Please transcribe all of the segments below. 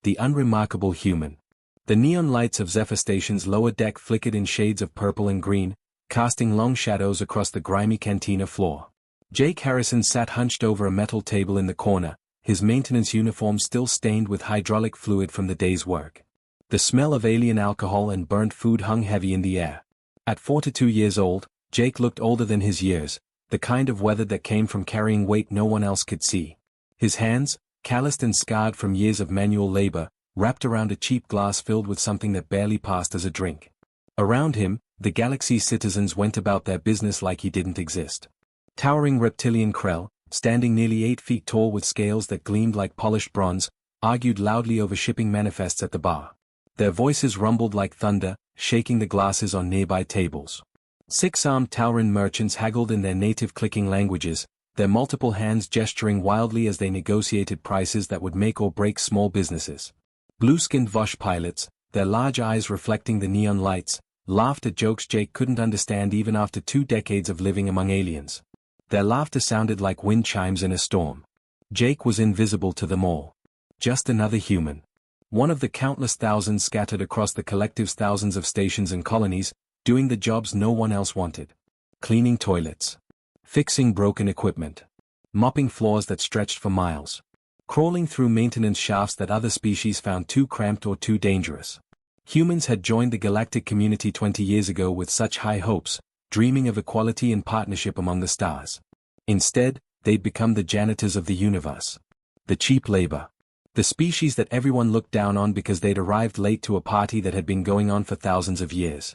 the unremarkable human. The neon lights of Zephyr Station's lower deck flickered in shades of purple and green, casting long shadows across the grimy cantina floor. Jake Harrison sat hunched over a metal table in the corner, his maintenance uniform still stained with hydraulic fluid from the day's work. The smell of alien alcohol and burnt food hung heavy in the air. At 42 years old, Jake looked older than his years, the kind of weather that came from carrying weight no one else could see. His hands, calloused and scarred from years of manual labor, wrapped around a cheap glass filled with something that barely passed as a drink. Around him, the galaxy's citizens went about their business like he didn't exist. Towering reptilian Krell, standing nearly 8 feet tall with scales that gleamed like polished bronze, argued loudly over shipping manifests at the bar. Their voices rumbled like thunder, shaking the glasses on nearby tables. 6-armed Tauran merchants haggled in their native clicking languages, their multiple hands gesturing wildly as they negotiated prices that would make or break small businesses. Blue-skinned Vosh pilots, their large eyes reflecting the neon lights, laughed at jokes Jake couldn't understand even after 2 decades of living among aliens. Their laughter sounded like wind chimes in a storm. Jake was invisible to them all. Just another human. One of the countless thousands scattered across the collective's thousands of stations and colonies, doing the jobs no one else wanted. Cleaning toilets. Fixing broken equipment. Mopping floors that stretched for miles. Crawling through maintenance shafts that other species found too cramped or too dangerous. Humans had joined the galactic community 20 years ago with such high hopes, dreaming of equality and partnership among the stars. Instead, they'd become the janitors of the universe. The cheap labor. The species that everyone looked down on because they'd arrived late to a party that had been going on for thousands of years.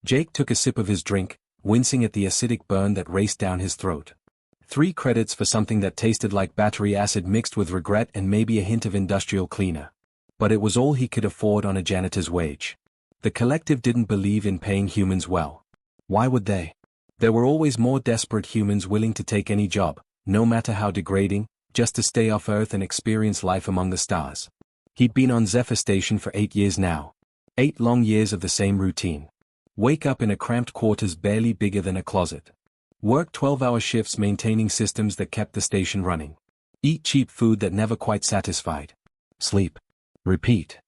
Jake took a sip of his drink, wincing at the acidic burn that raced down his throat. 3 credits for something that tasted like battery acid mixed with regret and maybe a hint of industrial cleaner. But it was all he could afford on a janitor's wage. The collective didn't believe in paying humans well. Why would they? There were always more desperate humans willing to take any job, no matter how degrading, just to stay off Earth and experience life among the stars. He'd been on Zephyr Station for 8 years now. 8 long years of the same routine. Wake up in a cramped quarters barely bigger than a closet. Work 12-hour shifts maintaining systems that kept the station running. Eat cheap food that never quite satisfied. Sleep. Repeat.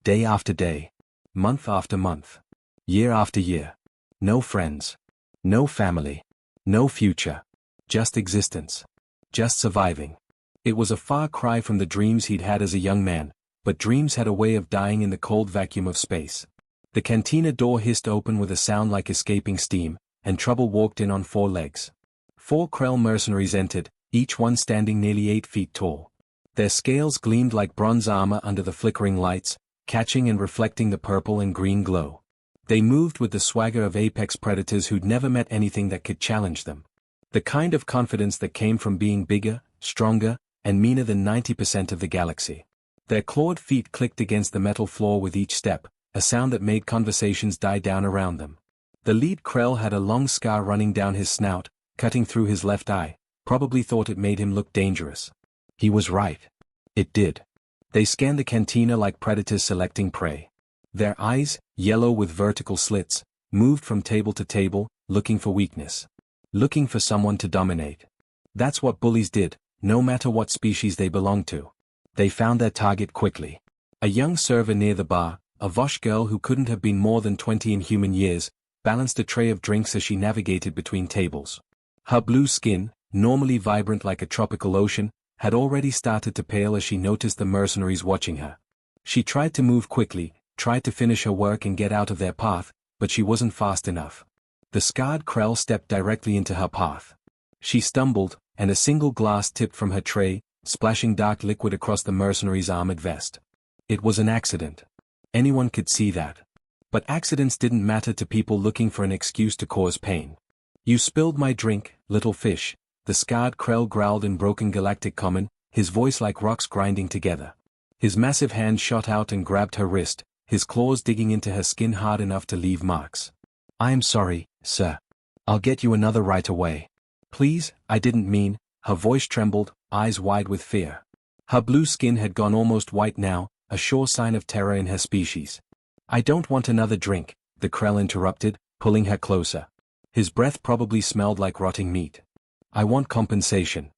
Day after day. Month after month. Year after year. No friends. No family. No future. Just existence. Just surviving. It was a far cry from the dreams he'd had as a young man, but dreams had a way of dying in the cold vacuum of space. The cantina door hissed open with a sound like escaping steam, and Trouble walked in on 4 legs. 4 Krell mercenaries entered, each one standing nearly 8 feet tall. Their scales gleamed like bronze armor under the flickering lights, catching and reflecting the purple and green glow. They moved with the swagger of apex predators who'd never met anything that could challenge them. The kind of confidence that came from being bigger, stronger, and meaner than 90% of the galaxy. Their clawed feet clicked against the metal floor with each step, a sound that made conversations die down around them. The lead Krell had a long scar running down his snout, cutting through his left eye, probably thought it made him look dangerous. He was right. It did. They scanned the cantina like predators selecting prey. Their eyes, yellow with vertical slits, moved from table to table, looking for weakness. Looking for someone to dominate. That's what bullies did, no matter what species they belonged to. They found their target quickly. A young server near the bar, a Vosh girl who couldn't have been more than 20 in human years, balanced a tray of drinks as she navigated between tables. Her blue skin, normally vibrant like a tropical ocean, had already started to pale as she noticed the mercenaries watching her. She tried to move quickly, tried to finish her work and get out of their path, but she wasn't fast enough. The scarred Krell stepped directly into her path. She stumbled, and a single glass tipped from her tray, splashing dark liquid across the mercenary's armored vest. It was an accident. Anyone could see that. But accidents didn't matter to people looking for an excuse to cause pain. You spilled my drink, little fish, the scarred Krell growled in broken galactic common, his voice like rocks grinding together. His massive hand shot out and grabbed her wrist, his claws digging into her skin hard enough to leave marks. I am sorry, sir. I'll get you another right away. Please, I didn't mean, her voice trembled, eyes wide with fear. Her blue skin had gone almost white now, a sure sign of terror in her species. I don't want another drink, the Krell interrupted, pulling her closer. His breath probably smelled like rotting meat. I want compensation.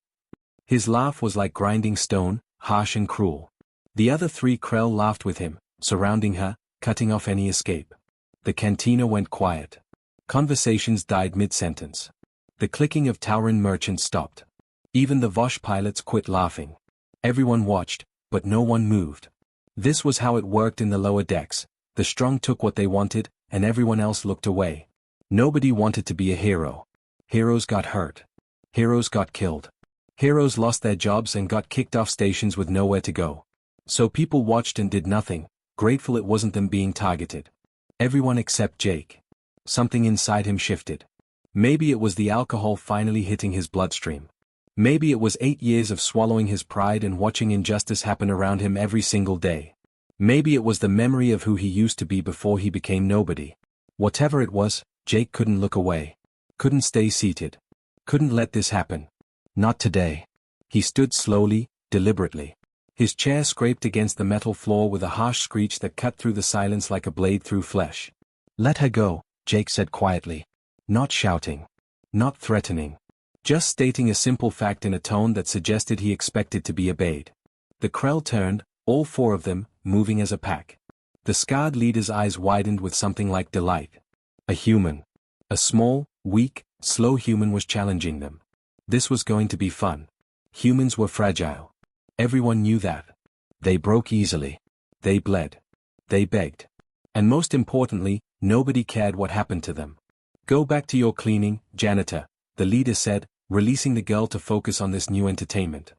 His laugh was like grinding stone, harsh and cruel. The other 3 Krell laughed with him, surrounding her, cutting off any escape. The cantina went quiet. Conversations died mid-sentence. The clicking of Tauren merchants stopped. Even the Vosh pilots quit laughing. Everyone watched, but no one moved. This was how it worked in the lower decks. The strong took what they wanted, and everyone else looked away. Nobody wanted to be a hero. Heroes got hurt. Heroes got killed. Heroes lost their jobs and got kicked off stations with nowhere to go. So people watched and did nothing, grateful it wasn't them being targeted. Everyone except Jake. Something inside him shifted. Maybe it was the alcohol finally hitting his bloodstream. Maybe it was 8 years of swallowing his pride and watching injustice happen around him every single day. Maybe it was the memory of who he used to be before he became nobody. Whatever it was, Jake couldn't look away. Couldn't stay seated. Couldn't let this happen. Not today. He stood slowly, deliberately. His chair scraped against the metal floor with a harsh screech that cut through the silence like a blade through flesh. "Let her go," Jake said quietly. Not shouting. Not threatening. Just stating a simple fact in a tone that suggested he expected to be obeyed. The Krell turned, all 4 of them, moving as a pack. The scarred leader's eyes widened with something like delight. A human. A small, weak, slow human was challenging them. This was going to be fun. Humans were fragile. Everyone knew that. They broke easily. They bled. They begged. And most importantly, nobody cared what happened to them. "Go back to your cleaning, janitor," the leader said, releasing the girl to focus on this new entertainment.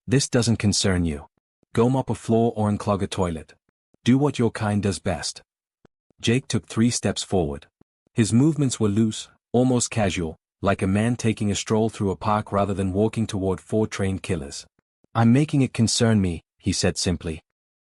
"This doesn't concern you. Go mop a floor or unclog a toilet. Do what your kind does best." Jake took 3 steps forward. His movements were loose, almost casual, like a man taking a stroll through a park rather than walking toward 4 trained killers. "I'm making it concern me," he said simply.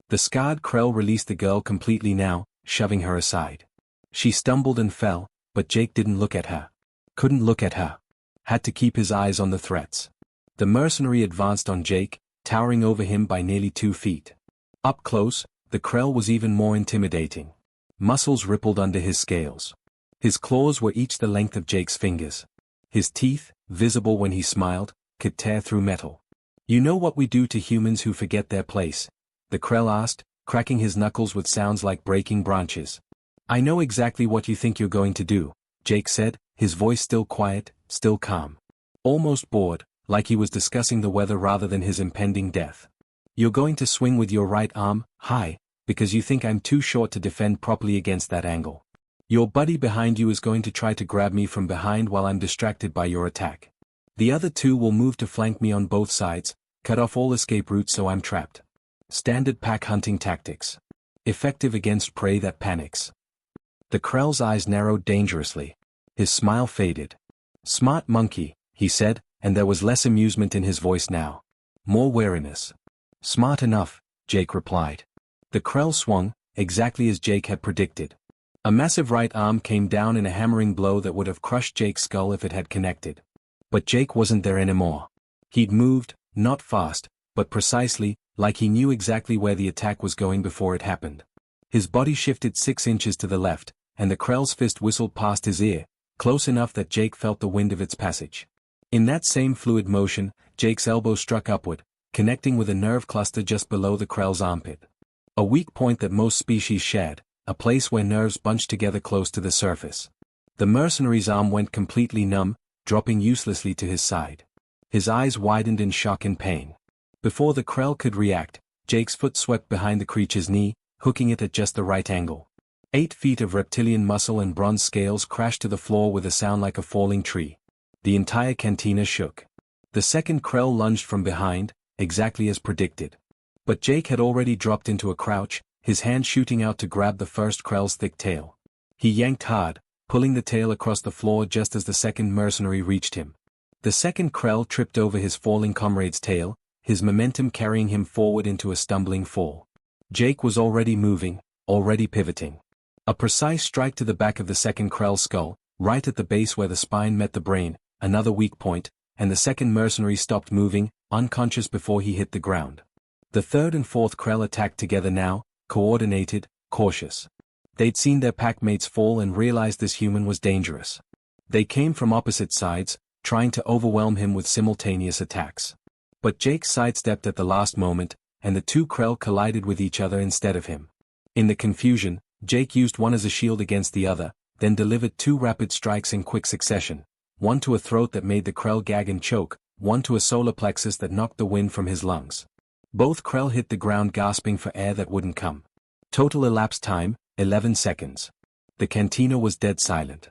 The scarred Krell released the girl completely now, shoving her aside. She stumbled and fell, but Jake didn't look at her. Couldn't look at her. Had to keep his eyes on the threats. The mercenary advanced on Jake, towering over him by nearly 2 feet. Up close, the Krell was even more intimidating. Muscles rippled under his scales. His claws were each the length of Jake's fingers. His teeth, visible when he smiled, could tear through metal. "You know what we do to humans who forget their place?" the Krell asked, cracking his knuckles with sounds like breaking branches. "I know exactly what you think you're going to do," Jake said, his voice still quiet, still calm. Almost bored, like he was discussing the weather rather than his impending death. "You're going to swing with your right arm, high, because you think I'm too short to defend properly against that angle. Your buddy behind you is going to try to grab me from behind while I'm distracted by your attack. The other 2 will move to flank me on both sides, cut off all escape routes so I'm trapped. Standard pack hunting tactics. Effective against prey that panics." The Krell's eyes narrowed dangerously. His smile faded. "Smart monkey," he said, and there was less amusement in his voice now. More wariness. "Smart enough," Jake replied. The Krell swung, exactly as Jake had predicted. A massive right arm came down in a hammering blow that would have crushed Jake's skull if it had connected. But Jake wasn't there anymore. He'd moved, not fast, but precisely, like he knew exactly where the attack was going before it happened. His body shifted 6 inches to the left, and the Krell's fist whistled past his ear, close enough that Jake felt the wind of its passage. In that same fluid motion, Jake's elbow struck upward, connecting with a nerve cluster just below the Krell's armpit. A weak point that most species shared, a place where nerves bunched together close to the surface. The mercenary's arm went completely numb, dropping uselessly to his side. His eyes widened in shock and pain. Before the Krell could react, Jake's foot swept behind the creature's knee, hooking it at just the right angle. 8 feet of reptilian muscle and bronze scales crashed to the floor with a sound like a falling tree. The entire cantina shook. The second Krell lunged from behind, exactly as predicted. But Jake had already dropped into a crouch, his hand shooting out to grab the first Krell's thick tail. He yanked hard, pulling the tail across the floor just as the second mercenary reached him. The second Krell tripped over his falling comrade's tail, his momentum carrying him forward into a stumbling fall. Jake was already moving, already pivoting. A precise strike to the back of the second Krell's skull, right at the base where the spine met the brain, another weak point, and the second mercenary stopped moving, unconscious before he hit the ground. The third and fourth Krell attacked together now, coordinated, cautious. They'd seen their packmates fall and realized this human was dangerous. They came from opposite sides, trying to overwhelm him with simultaneous attacks. But Jake sidestepped at the last moment, and the two Krell collided with each other instead of him. In the confusion, Jake used one as a shield against the other, then delivered two rapid strikes in quick succession, one to a throat that made the Krell gag and choke, one to a solar plexus that knocked the wind from his lungs. Both Krell hit the ground gasping for air that wouldn't come. Total elapsed time, 11 seconds. The cantina was dead silent.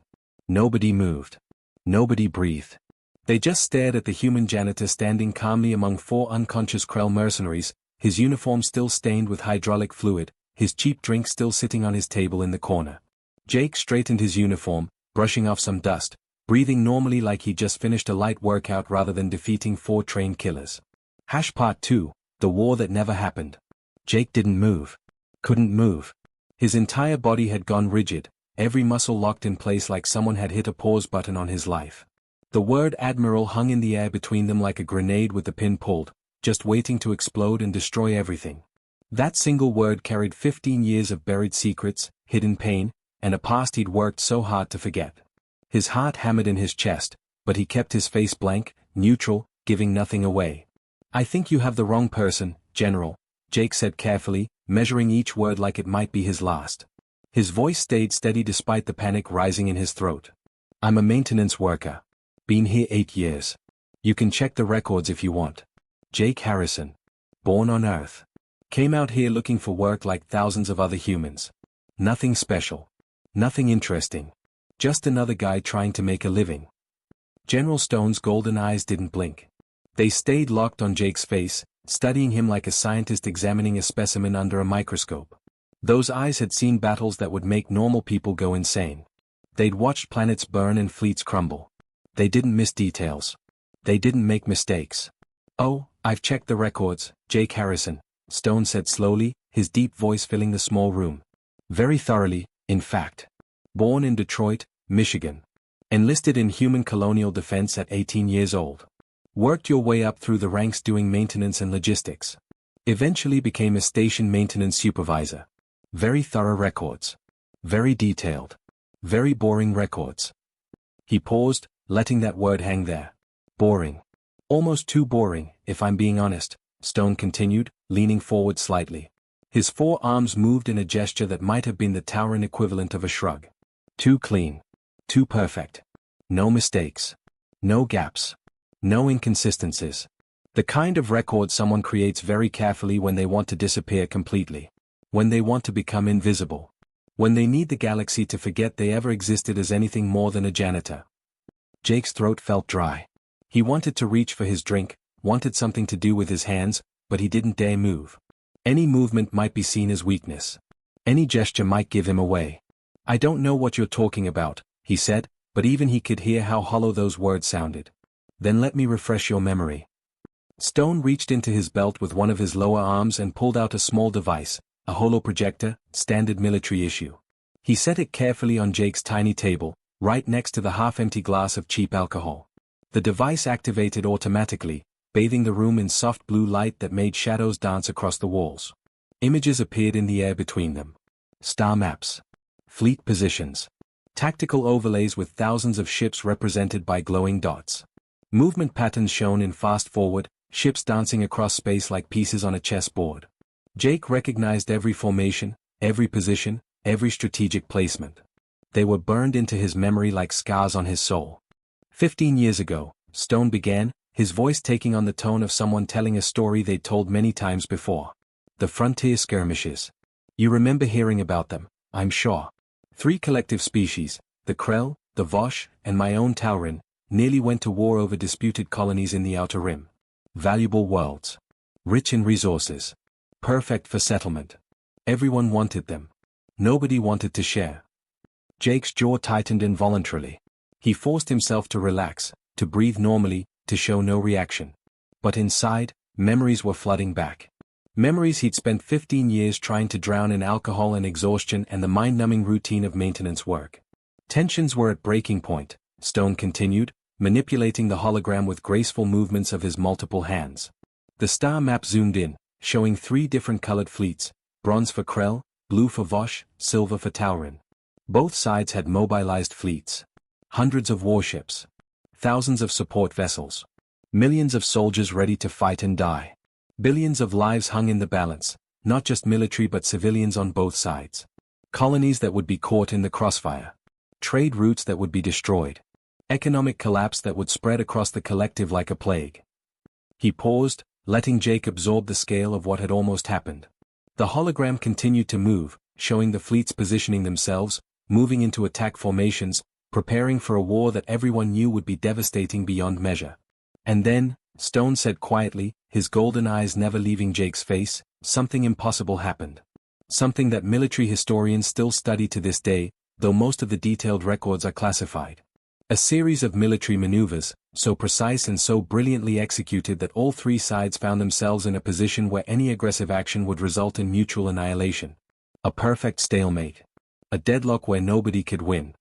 Nobody moved. Nobody breathed. They just stared at the human janitor standing calmly among four unconscious Krell mercenaries, his uniform still stained with hydraulic fluid, his cheap drink still sitting on his table in the corner. Jake straightened his uniform, brushing off some dust, breathing normally like he just finished a light workout rather than defeating four trained killers. Part 2, The War That Never Happened. Jake didn't move. Couldn't move. His entire body had gone rigid, every muscle locked in place like someone had hit a pause button on his life. The word Admiral hung in the air between them like a grenade with the pin pulled, just waiting to explode and destroy everything. That single word carried 15 years of buried secrets, hidden pain, and a past he'd worked so hard to forget. His heart hammered in his chest, but he kept his face blank, neutral, giving nothing away. "I think you have the wrong person, General," Jake said carefully, measuring each word like it might be his last. His voice stayed steady despite the panic rising in his throat. "I'm a maintenance worker. Been here 8 years. You can check the records if you want. Jake Harrison. Born on Earth. Came out here looking for work like thousands of other humans. Nothing special. Nothing interesting. Just another guy trying to make a living." General Stone's golden eyes didn't blink. They stayed locked on Jake's face, studying him like a scientist examining a specimen under a microscope. Those eyes had seen battles that would make normal people go insane. They'd watched planets burn and fleets crumble. They didn't miss details. They didn't make mistakes. "Oh, I've checked the records, Jake Harrison," Stone said slowly, his deep voice filling the small room. "Very thoroughly, in fact. Born in Detroit, Michigan. Enlisted in human colonial defense at 18 years old. Worked your way up through the ranks doing maintenance and logistics. Eventually became a station maintenance supervisor. Very thorough records. Very detailed. Very boring records." He paused, letting that word hang there. "Boring. Almost too boring, if I'm being honest," Stone continued, leaning forward slightly. His four arms moved in a gesture that might have been the towering equivalent of a shrug. "Too clean. Too perfect. No mistakes. No gaps. No inconsistencies. The kind of record someone creates very carefully when they want to disappear completely. When they want to become invisible. When they need the galaxy to forget they ever existed as anything more than a janitor." Jake's throat felt dry. He wanted to reach for his drink, wanted something to do with his hands, but he didn't dare move. Any movement might be seen as weakness. Any gesture might give him away. "I don't know what you're talking about," he said, but even he could hear how hollow those words sounded. "Then let me refresh your memory." Stone reached into his belt with one of his lower arms and pulled out a small device, a holoprojector, standard military issue. He set it carefully on Jake's tiny table, right next to the half-empty glass of cheap alcohol. The device activated automatically, bathing the room in soft blue light that made shadows dance across the walls. Images appeared in the air between them. Star maps. Fleet positions. Tactical overlays with thousands of ships represented by glowing dots. Movement patterns shown in fast forward, ships dancing across space like pieces on a chessboard. Jake recognized every formation, every position, every strategic placement. They were burned into his memory like scars on his soul. 15 years ago, Stone began, his voice taking on the tone of someone telling a story they'd told many times before. The frontier skirmishes. You remember hearing about them, I'm sure. 3 collective species, the Krell, the Vosh, and my own Taurin, nearly went to war over disputed colonies in the Outer Rim. Valuable worlds. Rich in resources. Perfect for settlement. Everyone wanted them. Nobody wanted to share. Jake's jaw tightened involuntarily. He forced himself to relax, to breathe normally, to show no reaction. But inside, memories were flooding back. Memories he'd spent 15 years trying to drown in alcohol and exhaustion and the mind-numbing routine of maintenance work. Tensions were at breaking point, Stone continued, manipulating the hologram with graceful movements of his multiple hands. The star map zoomed in, showing 3 different colored fleets, bronze for Krell, blue for Vosh, silver for Taurin. Both sides had mobilized fleets. Hundreds of warships. Thousands of support vessels. Millions of soldiers ready to fight and die. Billions of lives hung in the balance, not just military but civilians on both sides. Colonies that would be caught in the crossfire. Trade routes that would be destroyed. Economic collapse that would spread across the collective like a plague. He paused, letting Jake absorb the scale of what had almost happened. The hologram continued to move, showing the fleets positioning themselves, moving into attack formations, preparing for a war that everyone knew would be devastating beyond measure. And then, Stone said quietly, his golden eyes never leaving Jake's face, something impossible happened. Something that military historians still study to this day, though most of the detailed records are classified. A series of military maneuvers, so precise and so brilliantly executed that all three sides found themselves in a position where any aggressive action would result in mutual annihilation. A perfect stalemate. A deadlock where nobody could win.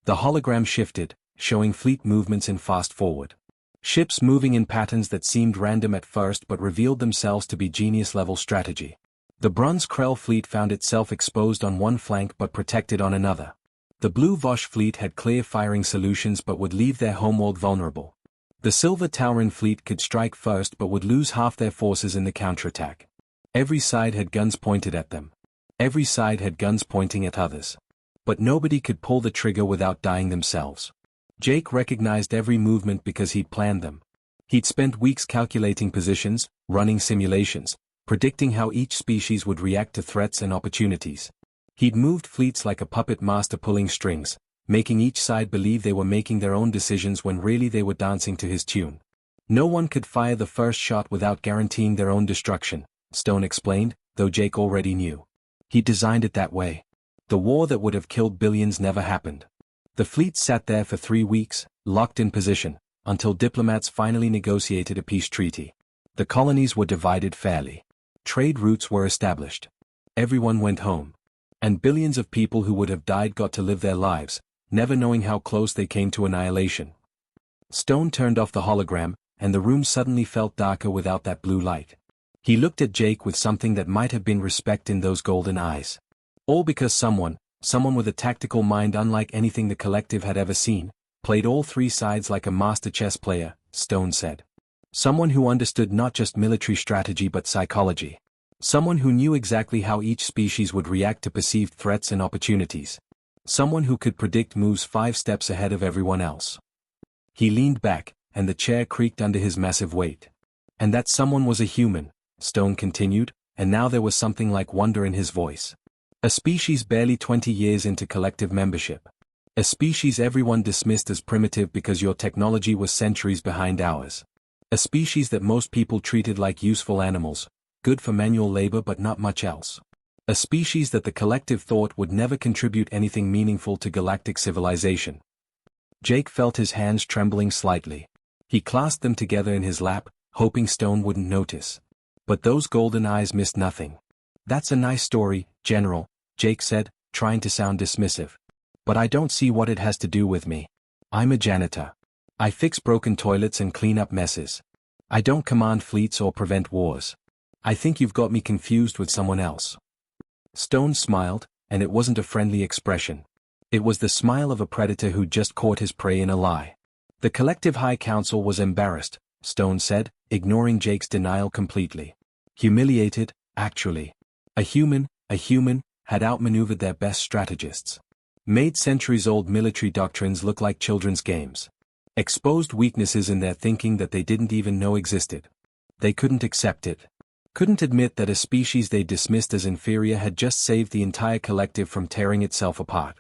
The hologram shifted, showing fleet movements in fast forward. Ships moving in patterns that seemed random at first but revealed themselves to be genius-level strategy. The Bronze Krell fleet found itself exposed on one flank but protected on another. The Blue Vosh fleet had clear firing solutions but would leave their homeworld vulnerable. The Silver Tauren fleet could strike first but would lose half their forces in the counterattack. Every side had guns pointed at them. Every side had guns pointing at others. But nobody could pull the trigger without dying themselves. Jake recognized every movement because he'd planned them. He'd spent weeks calculating positions, running simulations, predicting how each species would react to threats and opportunities. He'd moved fleets like a puppet master pulling strings, making each side believe they were making their own decisions when really they were dancing to his tune. No one could fire the first shot without guaranteeing their own destruction, Stone explained, though Jake already knew. He designed it that way. The war that would have killed billions never happened. The fleet sat there for 3 weeks, locked in position, until diplomats finally negotiated a peace treaty. The colonies were divided fairly. Trade routes were established. Everyone went home. And billions of people who would have died got to live their lives, never knowing how close they came to annihilation. Stone turned off the hologram, and the room suddenly felt darker without that blue light. He looked at Jake with something that might have been respect in those golden eyes. All because someone with a tactical mind unlike anything the collective had ever seen, played all three sides like a master chess player, Stone said. Someone who understood not just military strategy but psychology. Someone who knew exactly how each species would react to perceived threats and opportunities. Someone who could predict moves 5 steps ahead of everyone else. He leaned back, and the chair creaked under his massive weight. And that someone was a human, Stone continued, and now there was something like wonder in his voice. A species barely 20 years into collective membership. A species everyone dismissed as primitive because your technology was centuries behind ours. A species that most people treated like useful animals, good for manual labor but not much else. A species that the collective thought would never contribute anything meaningful to galactic civilization. Jake felt his hands trembling slightly. He clasped them together in his lap, hoping Stone wouldn't notice. But those golden eyes missed nothing. "That's a nice story, General," Jake said, trying to sound dismissive. "But I don't see what it has to do with me. I'm a janitor. I fix broken toilets and clean up messes. I don't command fleets or prevent wars. I think you've got me confused with someone else." Stone smiled, and it wasn't a friendly expression. It was the smile of a predator who'd just caught his prey in a lie. The Collective High Council was embarrassed, Stone said, ignoring Jake's denial completely. Humiliated, actually. A human, had outmaneuvered their best strategists. Made centuries-old military doctrines look like children's games. Exposed weaknesses in their thinking that they didn't even know existed. They couldn't accept it. Couldn't admit that a species they dismissed as inferior had just saved the entire collective from tearing itself apart.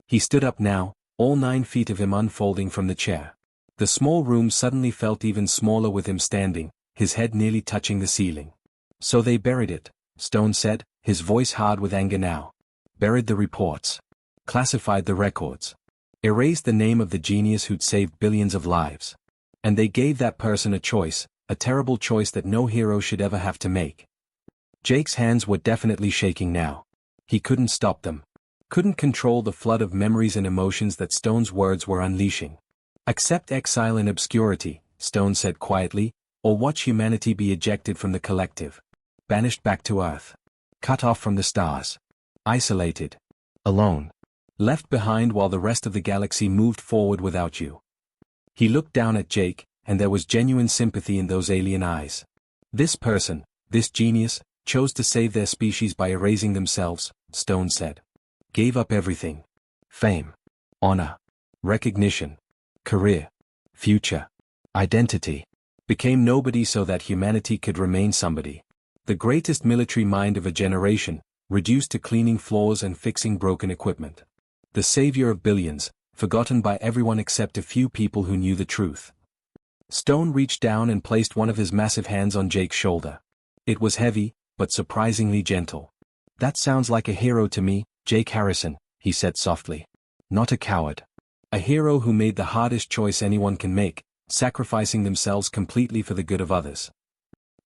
He stood up now, all 9 feet of him unfolding from the chair. The small room suddenly felt even smaller with him standing, his head nearly touching the ceiling. "So they buried it," Stone said, his voice hard with anger now. "Buried the reports. Classified the records. Erased the name of the genius who'd saved billions of lives. And they gave that person a choice, a terrible choice that no hero should ever have to make." Jake's hands were definitely shaking now. He couldn't stop them. Couldn't control the flood of memories and emotions that Stone's words were unleashing. "Accept exile and obscurity," Stone said quietly, "or watch humanity be ejected from the collective. Banished back to Earth. Cut off from the stars. Isolated. Alone. Left behind while the rest of the galaxy moved forward without you." He looked down at Jake, and there was genuine sympathy in those alien eyes. This person, this genius, chose to save their species by erasing themselves, Stone said. Gave up everything. Fame. Honor. Recognition. Career. Future. Identity. Became nobody so that humanity could remain somebody. The greatest military mind of a generation, reduced to cleaning floors and fixing broken equipment. The savior of billions, forgotten by everyone except a few people who knew the truth. Stone reached down and placed one of his massive hands on Jake's shoulder. It was heavy, but surprisingly gentle. That sounds like a hero to me, Jake Harrison, he said softly. Not a coward. A hero who made the hardest choice anyone can make, sacrificing themselves completely for the good of others.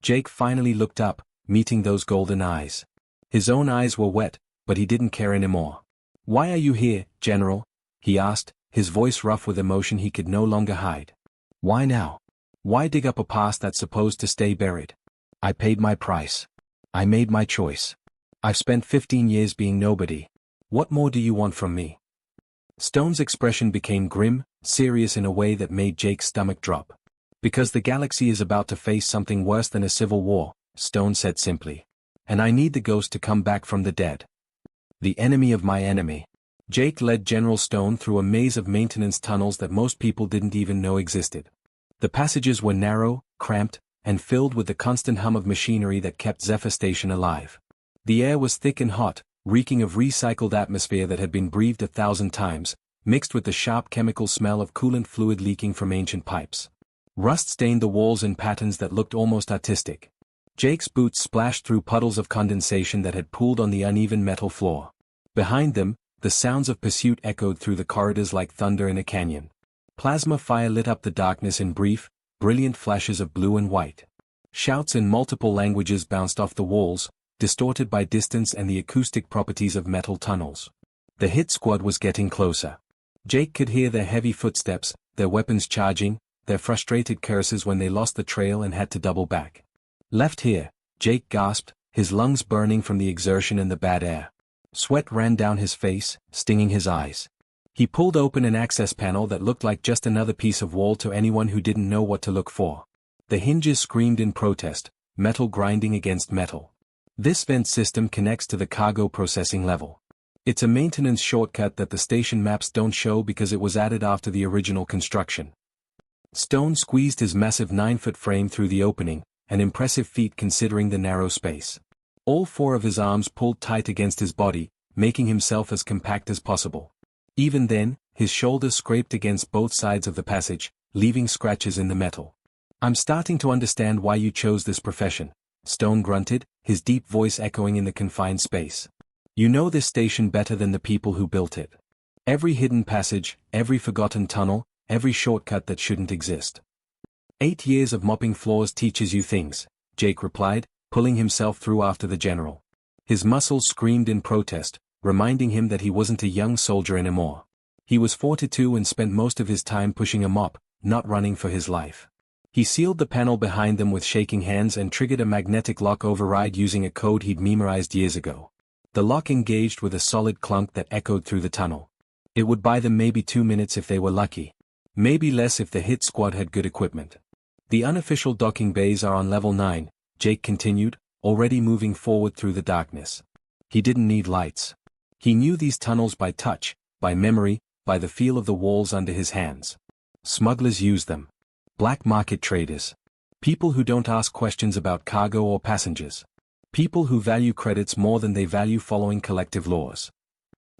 Jake finally looked up, meeting those golden eyes. His own eyes were wet, but he didn't care anymore. Why are you here, General? He asked, his voice rough with emotion he could no longer hide. Why now? Why dig up a past that's supposed to stay buried? I paid my price. I made my choice. I've spent 15 years being nobody. What more do you want from me? Stone's expression became grim, serious in a way that made Jake's stomach drop. Because the galaxy is about to face something worse than a civil war, Stone said simply. And I need the ghost to come back from the dead. The enemy of my enemy. Jake led General Stone through a maze of maintenance tunnels that most people didn't even know existed. The passages were narrow, cramped, and filled with the constant hum of machinery that kept Zephyr Station alive. The air was thick and hot, reeking of recycled atmosphere that had been breathed 1,000 times, mixed with the sharp chemical smell of coolant fluid leaking from ancient pipes. Rust stained the walls in patterns that looked almost artistic. Jake's boots splashed through puddles of condensation that had pooled on the uneven metal floor. Behind them, the sounds of pursuit echoed through the corridors like thunder in a canyon. Plasma fire lit up the darkness in brief, brilliant flashes of blue and white. Shouts in multiple languages bounced off the walls, distorted by distance and the acoustic properties of metal tunnels. The hit squad was getting closer. Jake could hear their heavy footsteps, their weapons charging, their frustrated curses when they lost the trail and had to double back. Left here, Jake gasped, his lungs burning from the exertion and the bad air. Sweat ran down his face, stinging his eyes. He pulled open an access panel that looked like just another piece of wall to anyone who didn't know what to look for. The hinges screamed in protest, metal grinding against metal. This vent system connects to the cargo processing level. It's a maintenance shortcut that the station maps don't show because it was added after the original construction. Stone squeezed his massive 9-foot frame through the opening, an impressive feat considering the narrow space. All 4 of his arms pulled tight against his body, making himself as compact as possible. Even then, his shoulders scraped against both sides of the passage, leaving scratches in the metal. I'm starting to understand why you chose this profession, Stone grunted, his deep voice echoing in the confined space. You know this station better than the people who built it. Every hidden passage, every forgotten tunnel, every shortcut that shouldn't exist. 8 years of mopping floors teaches you things, Jake replied, pulling himself through after the general. His muscles screamed in protest, reminding him that he wasn't a young soldier anymore. He was 42 and spent most of his time pushing a mop, not running for his life. He sealed the panel behind them with shaking hands and triggered a magnetic lock override using a code he'd memorized years ago. The lock engaged with a solid clunk that echoed through the tunnel. It would buy them maybe 2 minutes if they were lucky. Maybe less if the hit squad had good equipment. The unofficial docking bays are on level 9, Jake continued, already moving forward through the darkness. He didn't need lights. He knew these tunnels by touch, by memory, by the feel of the walls under his hands. Smugglers use them. Black market traders. People who don't ask questions about cargo or passengers. People who value credits more than they value following collective laws.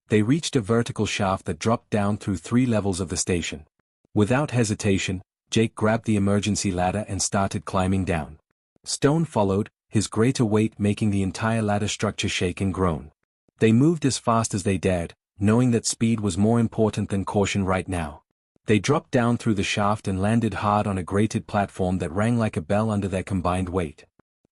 They reached a vertical shaft that dropped down through 3 levels of the station. Without hesitation, Jake grabbed the emergency ladder and started climbing down. Stone followed, his greater weight making the entire ladder structure shake and groan. They moved as fast as they dared, knowing that speed was more important than caution right now. They dropped down through the shaft and landed hard on a grated platform that rang like a bell under their combined weight.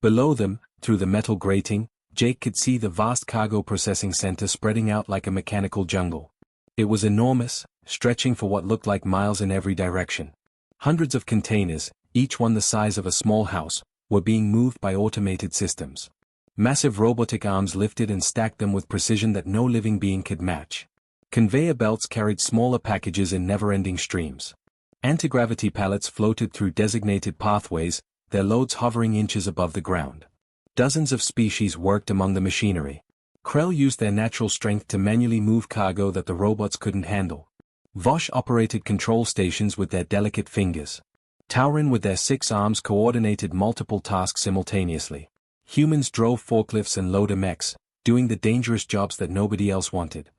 Below them, through the metal grating, Jake could see the vast cargo processing center spreading out like a mechanical jungle. It was enormous, stretching for what looked like miles in every direction. Hundreds of containers, each one the size of a small house, were being moved by automated systems. Massive robotic arms lifted and stacked them with precision that no living being could match. Conveyor belts carried smaller packages in never-ending streams. Anti-gravity pallets floated through designated pathways, their loads hovering inches above the ground. Dozens of species worked among the machinery. Krell used their natural strength to manually move cargo that the robots couldn't handle. Vosh operated control stations with their delicate fingers. Tauren with their 6 arms coordinated multiple tasks simultaneously. Humans drove forklifts and loader mechs, doing the dangerous jobs that nobody else wanted.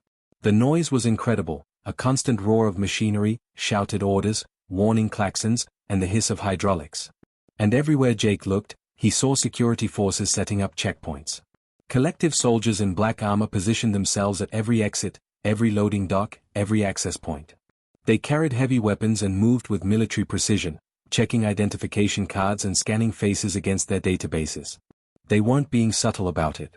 The noise was incredible, a constant roar of machinery, shouted orders, warning klaxons, and the hiss of hydraulics. And everywhere Jake looked, he saw security forces setting up checkpoints. Collective soldiers in black armor positioned themselves at every exit, every loading dock, every access point. They carried heavy weapons and moved with military precision, checking identification cards and scanning faces against their databases. They weren't being subtle about it.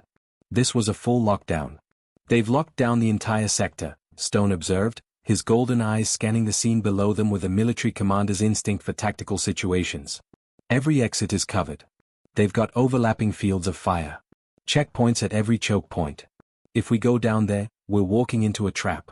This was a full lockdown. They've locked down the entire sector, Stone observed, his golden eyes scanning the scene below them with a military commander's instinct for tactical situations. Every exit is covered. They've got overlapping fields of fire. Checkpoints at every choke point. If we go down there, we're walking into a trap.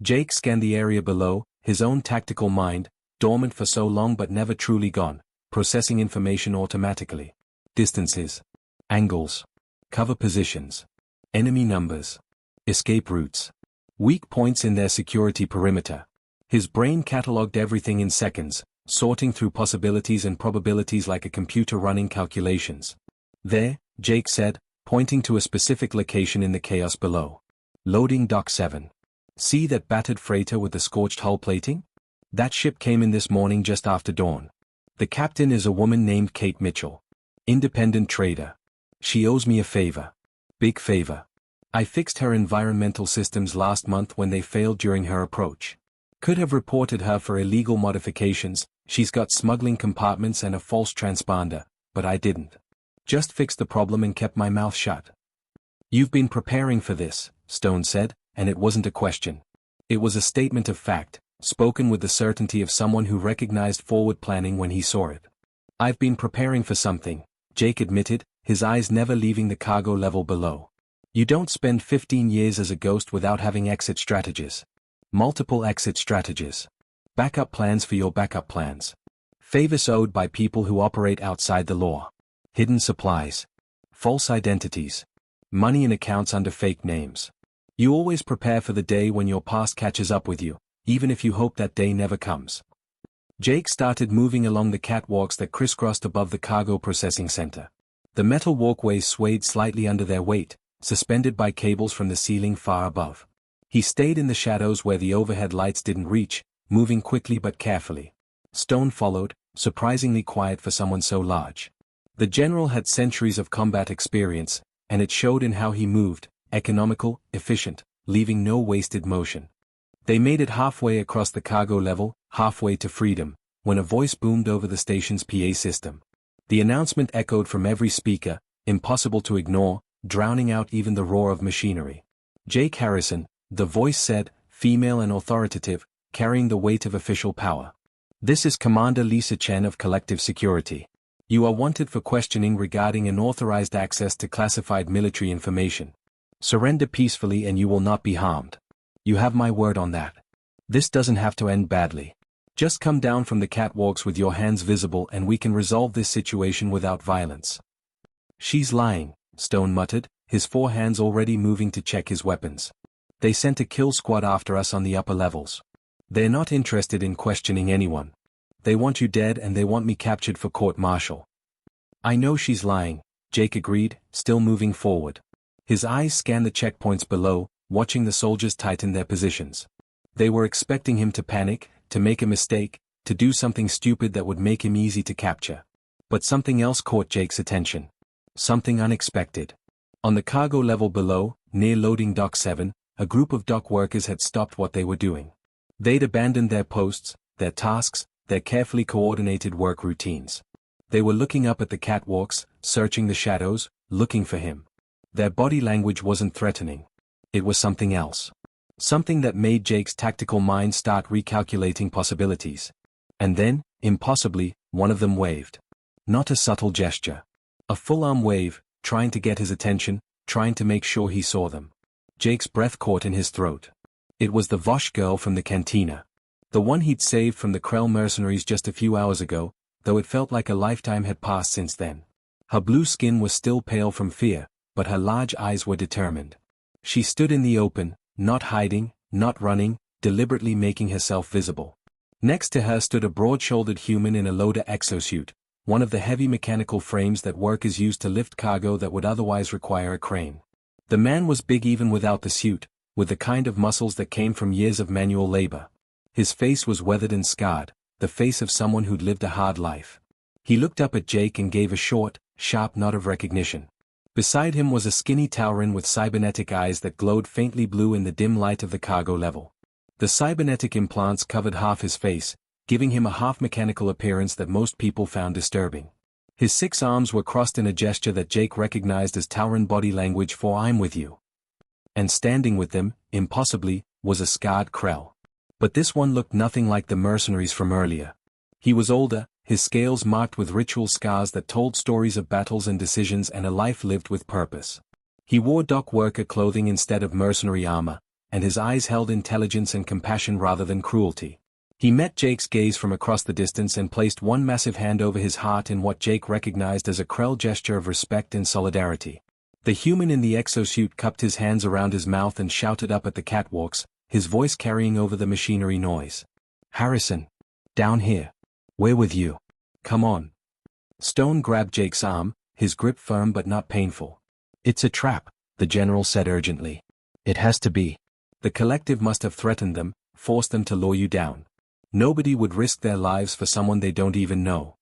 Jake scanned the area below, his own tactical mind, dormant for so long but never truly gone, processing information automatically. Distances. Angles. Cover positions. Enemy numbers. Escape routes. Weak points in their security perimeter. His brain catalogued everything in seconds, sorting through possibilities and probabilities like a computer running calculations. There, Jake said, pointing to a specific location in the chaos below. Loading Dock 7. See that battered freighter with the scorched hull plating? That ship came in this morning just after dawn. The captain is a woman named Kate Mitchell. Independent trader. She owes me a favor. Big favor. I fixed her environmental systems last month when they failed during her approach. Could have reported her for illegal modifications, she's got smuggling compartments and a false transponder, but I didn't. Just fixed the problem and kept my mouth shut. You've been preparing for this, Stone said, and it wasn't a question. It was a statement of fact, spoken with the certainty of someone who recognized forward planning when he saw it. I've been preparing for something, Jake admitted, his eyes never leaving the cargo level below. You don't spend 15 years as a ghost without having exit strategies. Multiple exit strategies. Backup plans for your backup plans. Favors owed by people who operate outside the law. Hidden supplies. False identities. Money in accounts under fake names. You always prepare for the day when your past catches up with you, even if you hope that day never comes. Jake started moving along the catwalks that crisscrossed above the cargo processing center. The metal walkways swayed slightly under their weight, suspended by cables from the ceiling far above. He stayed in the shadows where the overhead lights didn't reach, moving quickly but carefully. Stone followed, surprisingly quiet for someone so large. The general had centuries of combat experience, and it showed in how he moved, economical, efficient, leaving no wasted motion. They made it halfway across the cargo level, halfway to freedom, when a voice boomed over the station's PA system. The announcement echoed from every speaker, impossible to ignore, drowning out even the roar of machinery. Jake Harrison, the voice said, female and authoritative, carrying the weight of official power. This is Commander Lisa Chen of Collective Security. You are wanted for questioning regarding unauthorized access to classified military information. Surrender peacefully and you will not be harmed. You have my word on that. This doesn't have to end badly. Just come down from the catwalks with your hands visible and we can resolve this situation without violence. She's lying, Stone muttered, his 4 hands already moving to check his weapons. They sent a kill squad after us on the upper levels. They're not interested in questioning anyone. They want you dead and they want me captured for court-martial. I know she's lying, Jake agreed, still moving forward. His eyes scanned the checkpoints below, watching the soldiers tighten their positions. They were expecting him to panic, to make a mistake, to do something stupid that would make him easy to capture. But something else caught Jake's attention. Something unexpected. On the cargo level below, near loading dock 7, a group of dock workers had stopped what they were doing. They'd abandoned their posts, their tasks, their carefully coordinated work routines. They were looking up at the catwalks, searching the shadows, looking for him. Their body language wasn't threatening. It was something else. Something that made Jake's tactical mind start recalculating possibilities. And then, impossibly, one of them waved. Not a subtle gesture. A full-arm wave, trying to get his attention, trying to make sure he saw them. Jake's breath caught in his throat. It was the Vosh girl from the cantina. The one he'd saved from the Krell mercenaries just a few hours ago, though it felt like a lifetime had passed since then. Her blue skin was still pale from fear, but her large eyes were determined. She stood in the open, not hiding, not running, deliberately making herself visible. Next to her stood a broad-shouldered human in a loader exosuit, one of the heavy mechanical frames that workers use to lift cargo that would otherwise require a crane. The man was big even without the suit, with the kind of muscles that came from years of manual labor. His face was weathered and scarred, the face of someone who'd lived a hard life. He looked up at Jake and gave a short, sharp nod of recognition. Beside him was a skinny Tauren with cybernetic eyes that glowed faintly blue in the dim light of the cargo level. The cybernetic implants covered half his face, giving him a half-mechanical appearance that most people found disturbing. His 6 arms were crossed in a gesture that Jake recognized as Tauren body language for "I'm with you." And standing with them, impossibly, was a scarred Krell. But this one looked nothing like the mercenaries from earlier. He was older, his scales marked with ritual scars that told stories of battles and decisions and a life lived with purpose. He wore dock worker clothing instead of mercenary armor, and his eyes held intelligence and compassion rather than cruelty. He met Jake's gaze from across the distance and placed one massive hand over his heart in what Jake recognized as a Krell gesture of respect and solidarity. The human in the exosuit cupped his hands around his mouth and shouted up at the catwalks, his voice carrying over the machinery noise. "Harrison! Down here! We're with you! Come on!" Stone grabbed Jake's arm, his grip firm but not painful. "It's a trap," the general said urgently. "It has to be. The collective must have threatened them, forced them to lure you down. Nobody would risk their lives for someone they don't even know."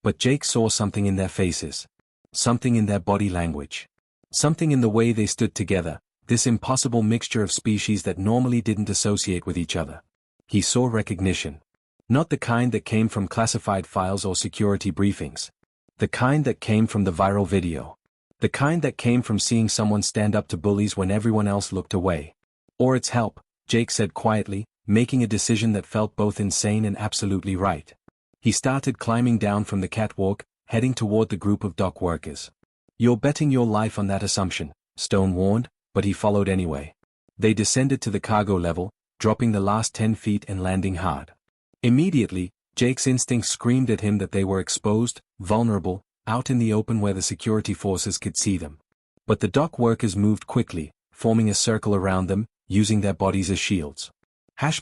But Jake saw something in their faces. Something in their body language. Something in the way they stood together, this impossible mixture of species that normally didn't associate with each other. He saw recognition. Not the kind that came from classified files or security briefings. The kind that came from the viral video. The kind that came from seeing someone stand up to bullies when everyone else looked away. "Or it's help," Jake said quietly, making a decision that felt both insane and absolutely right. He started climbing down from the catwalk, heading toward the group of dock workers. "You're betting your life on that assumption," Stone warned, but he followed anyway. They descended to the cargo level, dropping the last 10 feet and landing hard. Immediately, Jake's instincts screamed at him that they were exposed, vulnerable, out in the open where the security forces could see them. But the dock workers moved quickly, forming a circle around them, using their bodies as shields.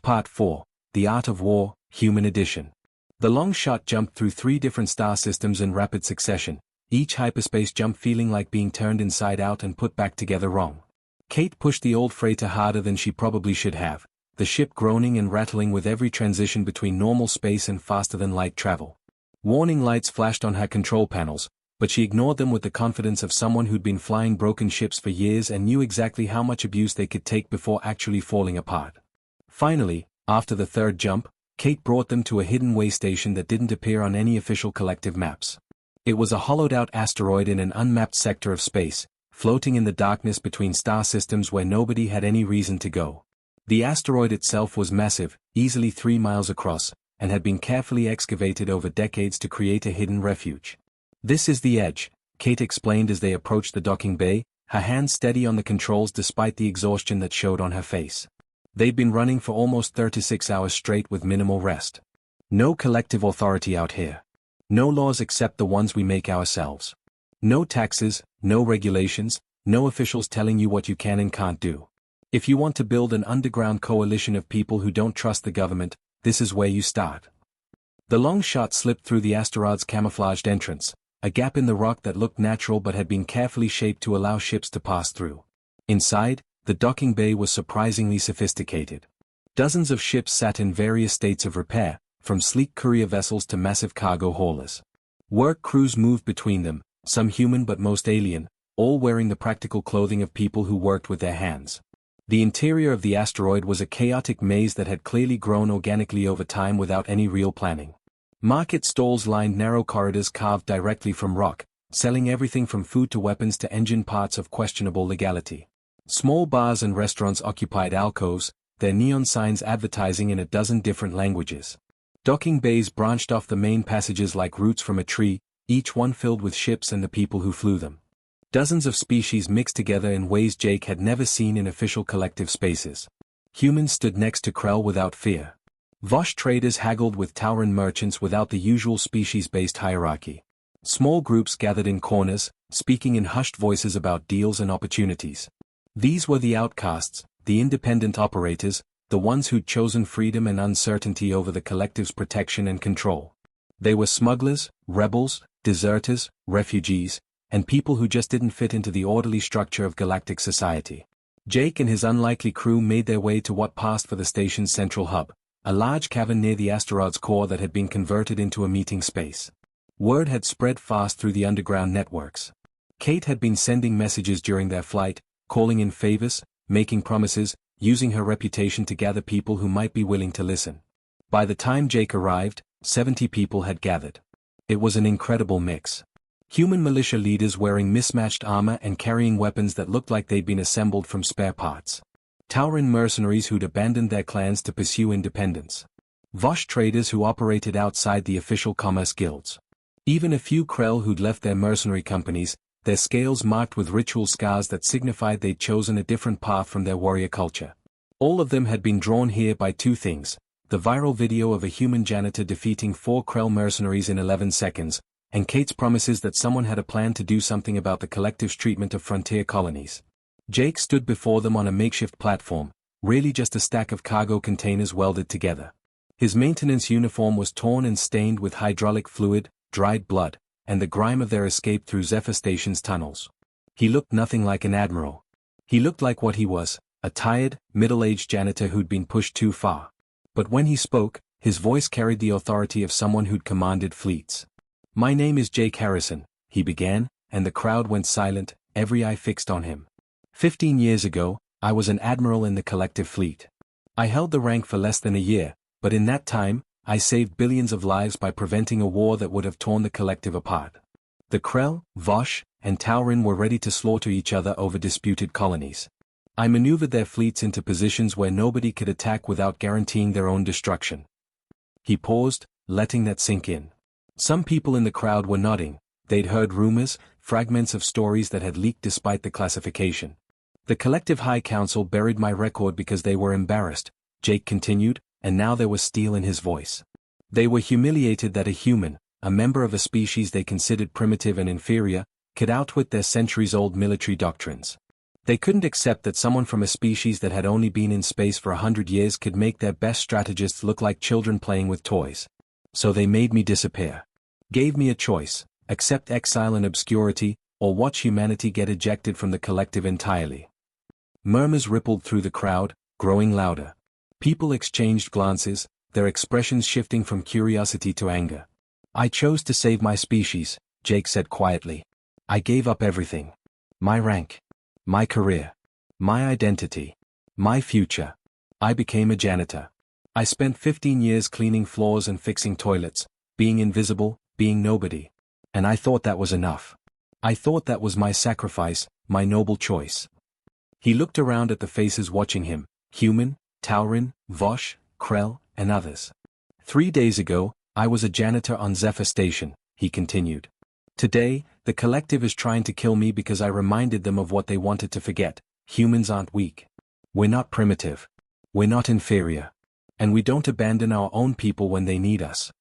Part 4, The Art of War, Human Edition. The long shot jumped through 3 different star systems in rapid succession, each hyperspace jump feeling like being turned inside out and put back together wrong. Kate pushed the old freighter harder than she probably should have, the ship groaning and rattling with every transition between normal space and faster-than-light travel. Warning lights flashed on her control panels, but she ignored them with the confidence of someone who'd been flying broken ships for years and knew exactly how much abuse they could take before actually falling apart. Finally, after the 3rd jump, Kate brought them to a hidden way station that didn't appear on any official collective maps. It was a hollowed-out asteroid in an unmapped sector of space, floating in the darkness between star systems where nobody had any reason to go. The asteroid itself was massive, easily 3 miles across, and had been carefully excavated over decades to create a hidden refuge. "This is the edge," Kate explained as they approached the docking bay, her hands steady on the controls despite the exhaustion that showed on her face. They'd been running for almost 36 hours straight with minimal rest. "No collective authority out here. No laws except the ones we make ourselves. No taxes, no regulations, no officials telling you what you can and can't do. If you want to build an underground coalition of people who don't trust the government, this is where you start." The long shot slipped through the asteroid's camouflaged entrance, a gap in the rock that looked natural but had been carefully shaped to allow ships to pass through. Inside, the docking bay was surprisingly sophisticated. Dozens of ships sat in various states of repair, from sleek courier vessels to massive cargo haulers. Work crews moved between them, some human but most alien, all wearing the practical clothing of people who worked with their hands. The interior of the asteroid was a chaotic maze that had clearly grown organically over time without any real planning. Market stalls lined narrow corridors carved directly from rock, selling everything from food to weapons to engine parts of questionable legality. Small bars and restaurants occupied alcoves, their neon signs advertising in a dozen different languages. Docking bays branched off the main passages like roots from a tree, each one filled with ships and the people who flew them. Dozens of species mixed together in ways Jake had never seen in official collective spaces. Humans stood next to Krell without fear. Vosh traders haggled with Tauran merchants without the usual species-based hierarchy. Small groups gathered in corners, speaking in hushed voices about deals and opportunities. These were the outcasts, the independent operators, the ones who'd chosen freedom and uncertainty over the collective's protection and control. They were smugglers, rebels, deserters, refugees, and people who just didn't fit into the orderly structure of galactic society. Jake and his unlikely crew made their way to what passed for the station's central hub, a large cavern near the asteroid's core that had been converted into a meeting space. Word had spread fast through the underground networks. Kate had been sending messages during their flight, calling in favors, making promises, using her reputation to gather people who might be willing to listen. By the time Jake arrived, 70 people had gathered. It was an incredible mix. Human militia leaders wearing mismatched armor and carrying weapons that looked like they'd been assembled from spare parts. Tauran mercenaries who'd abandoned their clans to pursue independence. Vosh traders who operated outside the official commerce guilds. Even a few Krell who'd left their mercenary companies, their scales marked with ritual scars that signified they'd chosen a different path from their warrior culture. All of them had been drawn here by two things: the viral video of a human janitor defeating 4 Krell mercenaries in 11 seconds, and Kate's promises that someone had a plan to do something about the collective's treatment of frontier colonies. Jake stood before them on a makeshift platform, really just a stack of cargo containers welded together. His maintenance uniform was torn and stained with hydraulic fluid, dried blood, and the grime of their escape through Zephyr Station's tunnels. He looked nothing like an admiral. He looked like what he was, a tired, middle-aged janitor who'd been pushed too far. But when he spoke, his voice carried the authority of someone who'd commanded fleets. "My name is Jake Harrison," he began, and the crowd went silent, every eye fixed on him. 15 years ago, I was an admiral in the collective fleet. I held the rank for less than a year, but in that time, I saved billions of lives by preventing a war that would have torn the collective apart. The Krell, Vosh, and Tauran were ready to slaughter each other over disputed colonies. I maneuvered their fleets into positions where nobody could attack without guaranteeing their own destruction. He paused, letting that sink in. Some people in the crowd were nodding. They'd heard rumors, fragments of stories that had leaked despite the classification. The Collective High Council buried my record because they were embarrassed, Jake continued, and now there was steel in his voice. They were humiliated that a human, a member of a species they considered primitive and inferior, could outwit their centuries-old military doctrines. They couldn't accept that someone from a species that had only been in space for 100 years could make their best strategists look like children playing with toys. So they made me disappear. Gave me a choice: accept exile and obscurity, or watch humanity get ejected from the collective entirely. Murmurs rippled through the crowd, growing louder. People exchanged glances, their expressions shifting from curiosity to anger. "I chose to save my species," Jake said quietly. "I gave up everything. My rank. My career. My identity. My future. I became a janitor. I spent 15 years cleaning floors and fixing toilets, being invisible, being nobody. And I thought that was enough. I thought that was my sacrifice, my noble choice." He looked around at the faces watching him: human, Tauran, Vosh, Krell, and others. 3 days ago, I was a janitor on Zephyr Station, he continued. Today, the collective is trying to kill me because I reminded them of what they wanted to forget: humans aren't weak. We're not primitive. We're not inferior. And we don't abandon our own people when they need us.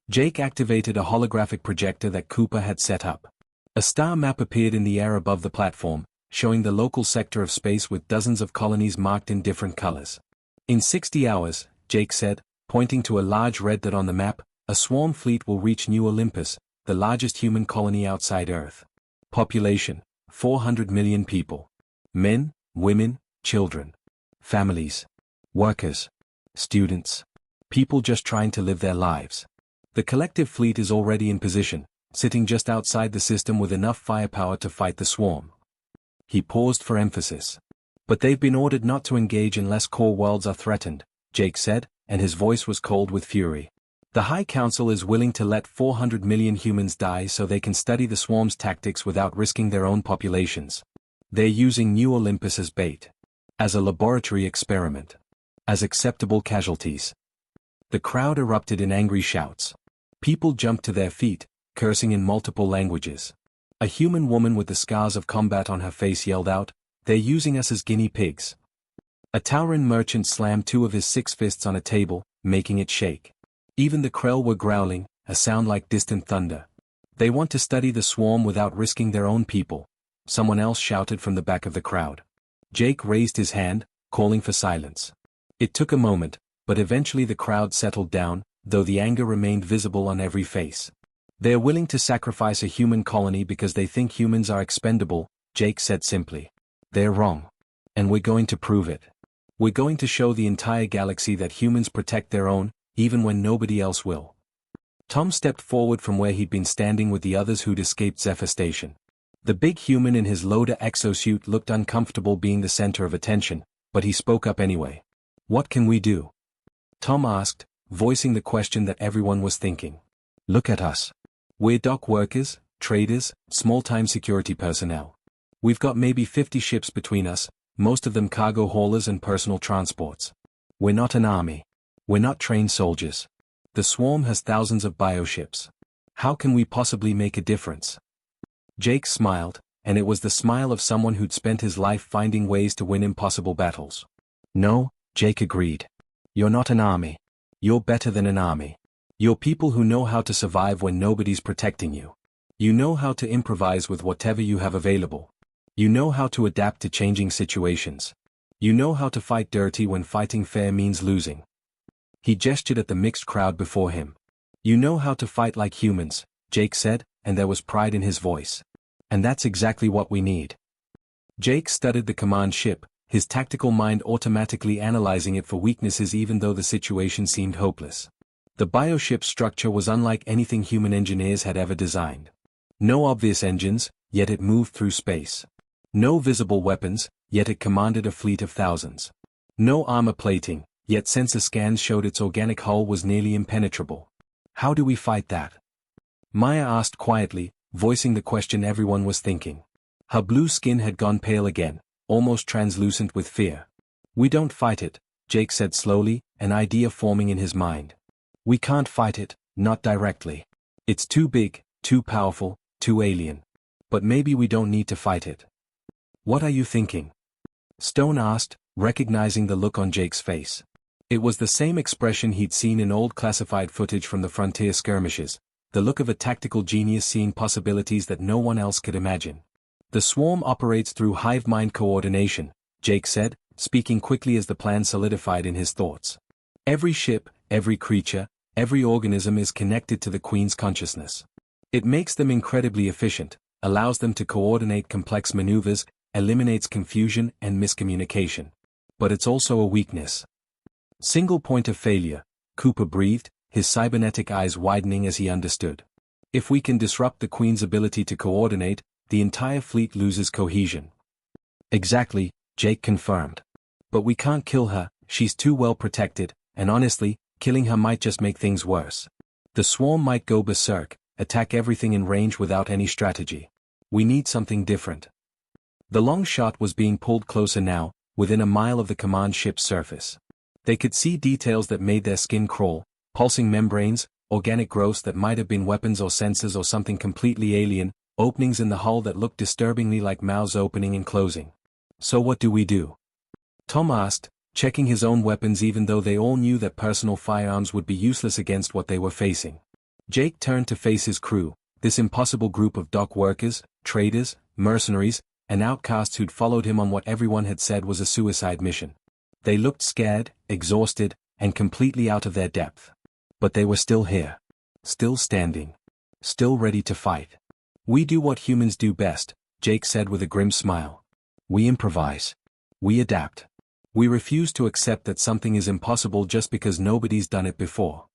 Jake activated a holographic projector that Cooper had set up. A star map appeared in the air above the platform, showing the local sector of space with dozens of colonies marked in different colors. "In 60 hours, Jake said, pointing to a large red dot on the map, a swarm fleet will reach New Olympus, the largest human colony outside Earth. Population: 400 million people. Men, women, children. Families. Workers. Students. People just trying to live their lives. The collective fleet is already in position, sitting just outside the system with enough firepower to fight the swarm." He paused for emphasis. "But they've been ordered not to engage unless core worlds are threatened," Jake said, and his voice was cold with fury. "The High Council is willing to let 400 million humans die so they can study the swarm's tactics without risking their own populations. They're using New Olympus as bait. As a laboratory experiment. As acceptable casualties." The crowd erupted in angry shouts. People jumped to their feet, cursing in multiple languages. A human woman with the scars of combat on her face yelled out, "They're using us as guinea pigs." A Tauran merchant slammed 2 of his 6 fists on a table, making it shake. Even the Krell were growling, a sound like distant thunder. They want to study the swarm without risking their own people, someone else shouted from the back of the crowd. Jake raised his hand, calling for silence. It took a moment, but eventually the crowd settled down, though the anger remained visible on every face. They are willing to sacrifice a human colony because they think humans are expendable, Jake said simply. They're wrong. And we're going to prove it. We're going to show the entire galaxy that humans protect their own, even when nobody else will. Tom stepped forward from where he'd been standing with the others who'd escaped Zephyr Station. The big human in his Loader exosuit looked uncomfortable being the center of attention, but he spoke up anyway. What can we do? Tom asked, voicing the question that everyone was thinking. Look at us. We're dock workers, traders, small-time security personnel. We've got maybe 50 ships between us, most of them cargo haulers and personal transports. We're not an army. We're not trained soldiers. The swarm has thousands of bioships. How can we possibly make a difference? Jake smiled, and it was the smile of someone who'd spent his life finding ways to win impossible battles. No, Jake agreed. You're not an army. You're better than an army. You're people who know how to survive when nobody's protecting you. You know how to improvise with whatever you have available. You know how to adapt to changing situations. You know how to fight dirty when fighting fair means losing. He gestured at the mixed crowd before him. You know how to fight like humans, Jake said, and there was pride in his voice. And that's exactly what we need. Jake studied the command ship, his tactical mind automatically analyzing it for weaknesses even though the situation seemed hopeless. The bioship structure was unlike anything human engineers had ever designed. No obvious engines, yet it moved through space. No visible weapons, yet it commanded a fleet of thousands. No armor plating, yet sensor scans showed its organic hull was nearly impenetrable. How do we fight that? Maya asked quietly, voicing the question everyone was thinking. Her blue skin had gone pale again, almost translucent with fear. We don't fight it, Jake said slowly, an idea forming in his mind. We can't fight it, not directly. It's too big, too powerful, too alien. But maybe we don't need to fight it. What are you thinking? Stone asked, recognizing the look on Jake's face. It was the same expression he'd seen in old classified footage from the frontier skirmishes, the look of a tactical genius seeing possibilities that no one else could imagine. The swarm operates through hive mind coordination, Jake said, speaking quickly as the plan solidified in his thoughts. Every ship, every creature, every organism is connected to the Queen's consciousness. It makes them incredibly efficient, allows them to coordinate complex maneuvers, eliminates confusion and miscommunication. But it's also a weakness. Single point of failure, Cooper breathed, his cybernetic eyes widening as he understood. If we can disrupt the Queen's ability to coordinate, the entire fleet loses cohesion. Exactly, Jake confirmed. But we can't kill her, she's too well protected, and honestly, killing her might just make things worse. The swarm might go berserk, attack everything in range without any strategy. We need something different. The long shot was being pulled closer now, within a mile of the command ship's surface. They could see details that made their skin crawl, pulsing membranes, organic growths that might have been weapons or sensors or something completely alien, openings in the hull that looked disturbingly like mouths opening and closing. So what do we do? Tom asked, checking his own weapons even though they all knew that personal firearms would be useless against what they were facing. Jake turned to face his crew, this impossible group of dock workers, traders, mercenaries, and outcasts who'd followed him on what everyone had said was a suicide mission. They looked scared, exhausted, and completely out of their depth. But they were still here. Still standing. Still ready to fight. We do what humans do best, Jake said with a grim smile. We improvise. We adapt. We refuse to accept that something is impossible just because nobody's done it before.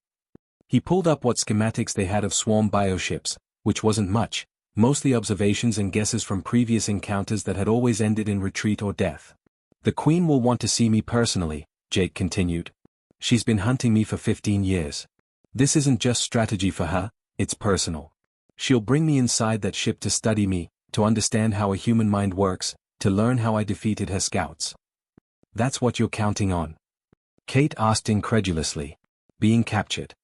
He pulled up what schematics they had of swarm bioships, which wasn't much, mostly observations and guesses from previous encounters that had always ended in retreat or death. The Queen will want to see me personally, Jake continued. She's been hunting me for 15 years. This isn't just strategy for her, it's personal. She'll bring me inside that ship to study me, to understand how a human mind works, to learn how I defeated her scouts. That's what you're counting on? Kate asked incredulously. Being captured.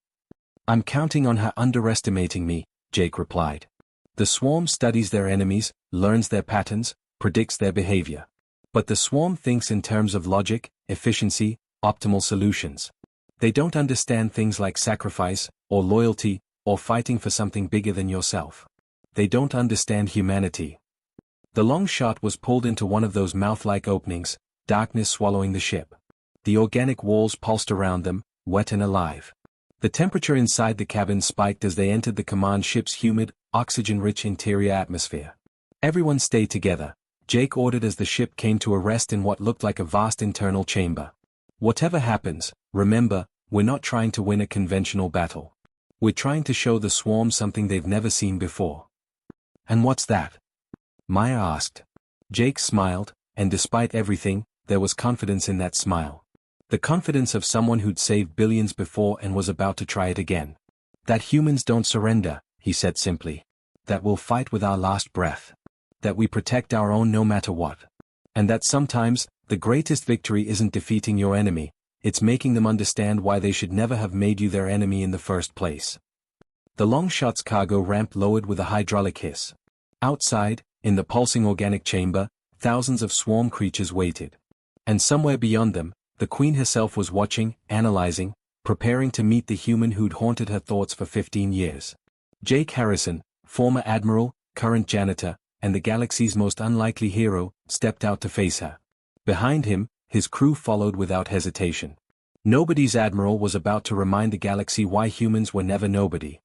I'm counting on her underestimating me, Jake replied. The swarm studies their enemies, learns their patterns, predicts their behavior. But the swarm thinks in terms of logic, efficiency, optimal solutions. They don't understand things like sacrifice, or loyalty, or fighting for something bigger than yourself. They don't understand humanity. The long shot was pulled into one of those mouth-like openings, darkness swallowing the ship. The organic walls pulsed around them, wet and alive. The temperature inside the cabin spiked as they entered the command ship's humid, oxygen-rich interior atmosphere. Everyone stay together, Jake ordered as the ship came to a rest in what looked like a vast internal chamber. Whatever happens, remember, we're not trying to win a conventional battle. We're trying to show the swarm something they've never seen before. And what's that? Maya asked. Jake smiled, and despite everything, there was confidence in that smile. The confidence of someone who'd saved billions before and was about to try it again. That humans don't surrender, he said simply. That we'll fight with our last breath. That we protect our own no matter what. And that sometimes, the greatest victory isn't defeating your enemy, it's making them understand why they should never have made you their enemy in the first place. The long shot's cargo ramp lowered with a hydraulic hiss. Outside, in the pulsing organic chamber, thousands of swarm creatures waited. And somewhere beyond them, the Queen herself was watching, analyzing, preparing to meet the human who'd haunted her thoughts for 15 years. Jake Harrison, former admiral, current janitor, and the galaxy's most unlikely hero, stepped out to face her. Behind him, his crew followed without hesitation. Nobody's admiral was about to remind the galaxy why humans were never nobody.